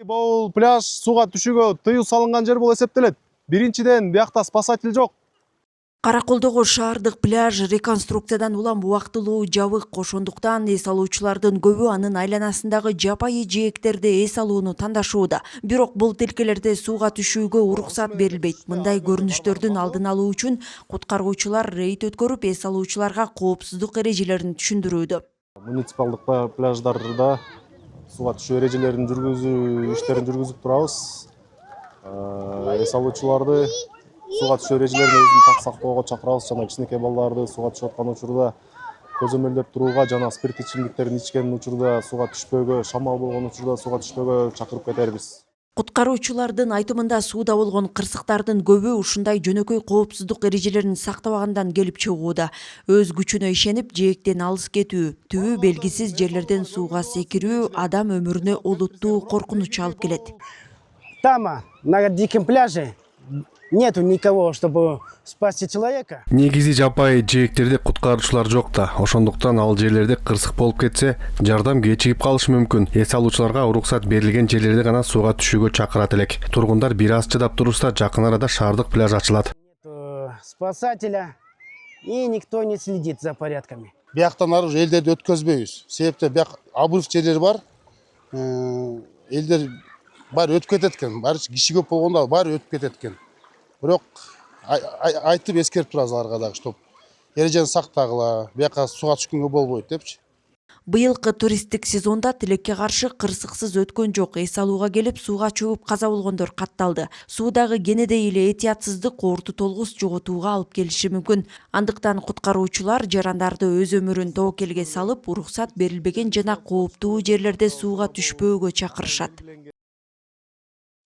Бул пляж сууга түшүүгө тыюу салынган жер болуп эсептелет. Биринчиден, биякта спасатель жок. Караколдогу шаардык пляж реконструкциядан улам убактылуу жабык, ошондуктан эс алуучулардын көбү анын айланасындагы жапайы жээктерди эс алууну тандашууда. Бирок бул тилкелерде сууга түшүүгө уруксат берилбейт. Мындай көрүнүштөрдүн алдын алуу үчүн куткаруучулар рейд өткөрүп, эс алуучуларга коопсуздук эрежелерин түшүндүрүүдө. Муниципалдык пляждарда сууга түшүү эрежелерин жүргүзүү иштерин жүргүзүп турабыз. Эс алуучуларды сууга түшүү эрежелерин өзүн сактоого чакырабыз жана кичинекей балдарды сууга түшүп аткан учурда көзөмөлдөп турууга жана спирт ичимдиктерин ичкен учурда сууга түшпөөгө, шамал болгон учурда сууга түшпөөгө чакырып кетербиз. Куткаруучулардын айтымында сууда болгон кырсыктардын көбү ушундай жөнөкөй коопсуздук эрежелерин сактабагандан келип чыгууда. Өз күчүнө ишенип, жээктен алыс кетүү, түбү белгисиз жерлерден сууга секирүү адам өмүрүнө олуттуу коркунуч алып келет. Там, на диком пляже, нету никого, чтобы спасти человека. Негизи жапайы жээктерде куткаруучулар жок да. Ошондуктан ал жерлерде кырсык болуп кетсе, жардам кечигип калышы мүмкүн. Эс алуучуларга уруксат берилген жерлерде гана сууга түшүүгө чакырат элек. Тургундар бир аз чыдап турушса, жакын арада шаардык пляж ачылат. Спасателя, и никто не следит за порядками. Бияктан ары элдерди өткөзбөйбүз. Себепте бияк обрыв жерлер бар. Элдер баары өтүп кетет экен. Баары киши көп болгондо баары өтүп кетет экен. Бирок айтып эскерип турабыз аларга дагы, чтоб эрежени сактагыла, бияка сууга түшкөнгө болбойт депчи. Быйылкы туристтик сезонда тилекке каршы кырсыксыз өткөн жок. Эс алууга келип, сууга чөгүп каза болгондор катталды. Суудагы кенедей эле этиятсыздык оорту толгус жоготууга алып келиши мүмкүн. Андыктан куткаруучулар жарандарды өз өмүрүн тобокелге салып, уруксат берилбеген жана кооптуу жерлерде сууга түшпөөгө чакырышат.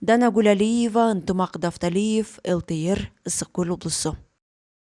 Данагүл Алиева, Ынтымак Дафталиев, ЛТР, Ысык Көл облусу.